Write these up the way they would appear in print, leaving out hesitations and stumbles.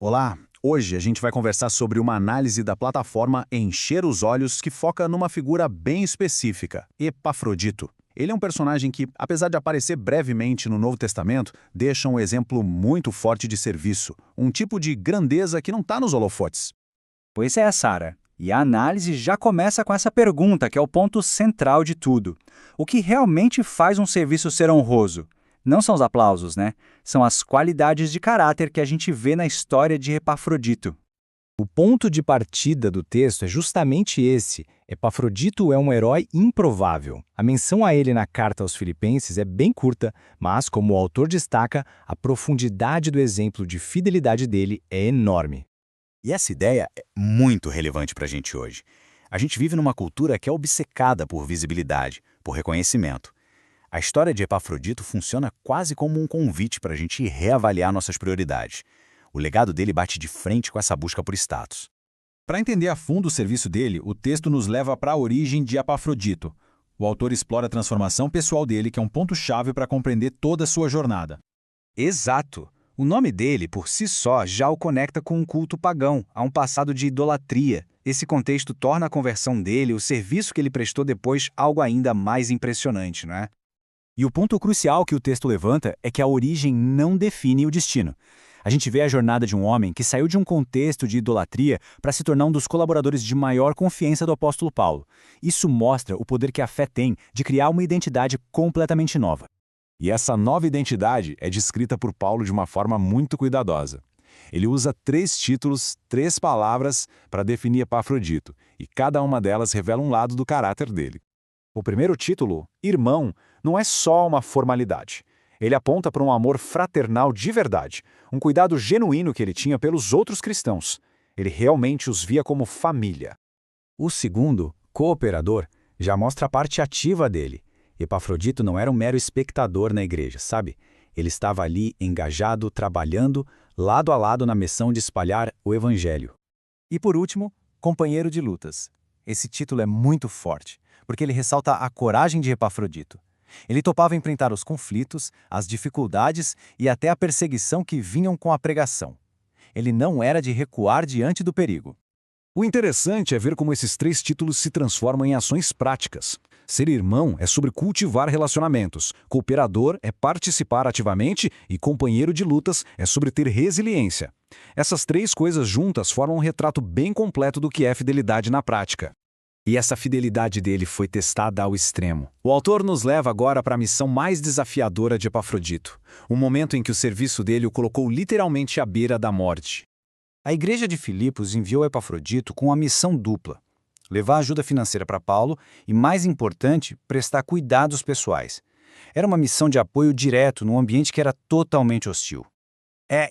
Olá, hoje a gente vai conversar sobre uma análise da plataforma Encher os Olhos que foca numa figura bem específica, Epafrodito. Ele é um personagem que, apesar de aparecer brevemente no Novo Testamento, deixa um exemplo muito forte de serviço, um tipo de grandeza que não está nos holofotes. Pois é, Sara. E a análise já começa com essa pergunta, que é o ponto central de tudo. O que realmente faz um serviço ser honroso? Não são os aplausos, né? São as qualidades de caráter que a gente vê na história de Epafrodito. O ponto de partida do texto é justamente esse. Epafrodito é um herói improvável. A menção a ele na carta aos Filipenses é bem curta, mas, como o autor destaca, a profundidade do exemplo de fidelidade dele é enorme. E essa ideia é muito relevante para a gente hoje. A gente vive numa cultura que é obcecada por visibilidade, por reconhecimento. A história de Epafrodito funciona quase como um convite para a gente reavaliar nossas prioridades. O legado dele bate de frente com essa busca por status. Para entender a fundo o serviço dele, o texto nos leva para a origem de Epafrodito. O autor explora a transformação pessoal dele, que é um ponto-chave para compreender toda a sua jornada. Exato. O nome dele, por si só, já o conecta com um culto pagão, a um passado de idolatria. Esse contexto torna a conversão dele, o serviço que ele prestou depois, algo ainda mais impressionante, não é? E o ponto crucial que o texto levanta é que a origem não define o destino. A gente vê a jornada de um homem que saiu de um contexto de idolatria para se tornar um dos colaboradores de maior confiança do apóstolo Paulo. Isso mostra o poder que a fé tem de criar uma identidade completamente nova. E essa nova identidade é descrita por Paulo de uma forma muito cuidadosa. Ele usa 3 títulos, 3 palavras para definir Epafrodito, e cada uma delas revela um lado do caráter dele. O primeiro título, irmão, não é só uma formalidade. Ele aponta para um amor fraternal de verdade, um cuidado genuíno que ele tinha pelos outros cristãos. Ele realmente os via como família. O segundo, cooperador, já mostra a parte ativa dele. Epafrodito não era um mero espectador na igreja, sabe? Ele estava ali engajado, trabalhando, lado a lado na missão de espalhar o evangelho. E por último, companheiro de lutas. Esse título é muito forte, porque ele ressalta a coragem de Epafrodito. Ele topava enfrentar os conflitos, as dificuldades e até a perseguição que vinham com a pregação. Ele não era de recuar diante do perigo. O interessante é ver como esses 3 títulos se transformam em ações práticas. Ser irmão é sobre cultivar relacionamentos, cooperador é participar ativamente e companheiro de lutas é sobre ter resiliência. Essas 3 coisas juntas formam um retrato bem completo do que é fidelidade na prática. E essa fidelidade dele foi testada ao extremo. O autor nos leva agora para a missão mais desafiadora de Epafrodito, um momento em que o serviço dele o colocou literalmente à beira da morte. A igreja de Filipos enviou Epafrodito com uma missão dupla: levar ajuda financeira para Paulo e, mais importante, prestar cuidados pessoais. Era uma missão de apoio direto num ambiente que era totalmente hostil.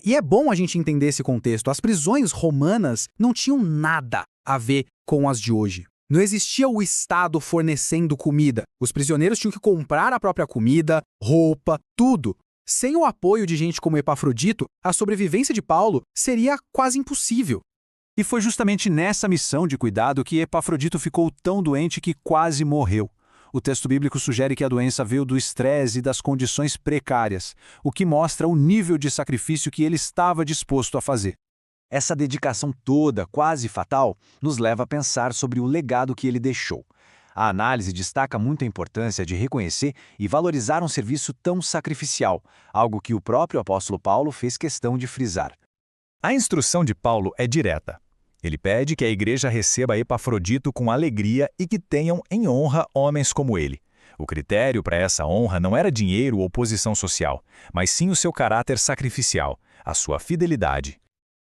E é bom a gente entender esse contexto. As prisões romanas não tinham nada a ver com as de hoje. Não existia o Estado fornecendo comida. Os prisioneiros tinham que comprar a própria comida, roupa, tudo. Sem o apoio de gente como Epafrodito, a sobrevivência de Paulo seria quase impossível. E foi justamente nessa missão de cuidado que Epafrodito ficou tão doente que quase morreu. O texto bíblico sugere que a doença veio do estresse e das condições precárias, o que mostra o nível de sacrifício que ele estava disposto a fazer. Essa dedicação toda, quase fatal, nos leva a pensar sobre o legado que ele deixou. A análise destaca muito a importância de reconhecer e valorizar um serviço tão sacrificial, algo que o próprio apóstolo Paulo fez questão de frisar. A instrução de Paulo é direta. Ele pede que a igreja receba Epafrodito com alegria e que tenham em honra homens como ele. O critério para essa honra não era dinheiro ou posição social, mas sim o seu caráter sacrificial, a sua fidelidade.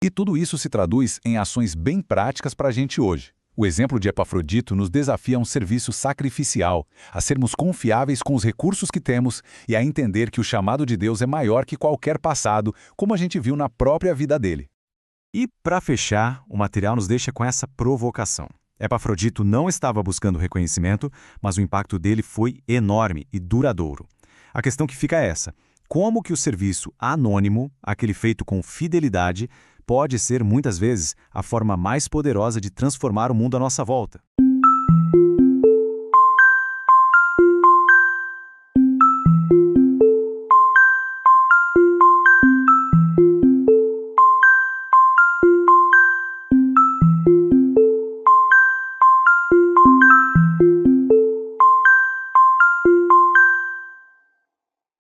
E tudo isso se traduz em ações bem práticas para a gente hoje. O exemplo de Epafrodito nos desafia a um serviço sacrificial, a sermos confiáveis com os recursos que temos e a entender que o chamado de Deus é maior que qualquer passado, como a gente viu na própria vida dele. E, para fechar, o material nos deixa com essa provocação. Epafrodito não estava buscando reconhecimento, mas o impacto dele foi enorme e duradouro. A questão que fica é essa: como que o serviço anônimo, aquele feito com fidelidade, pode ser, muitas vezes, a forma mais poderosa de transformar o mundo à nossa volta?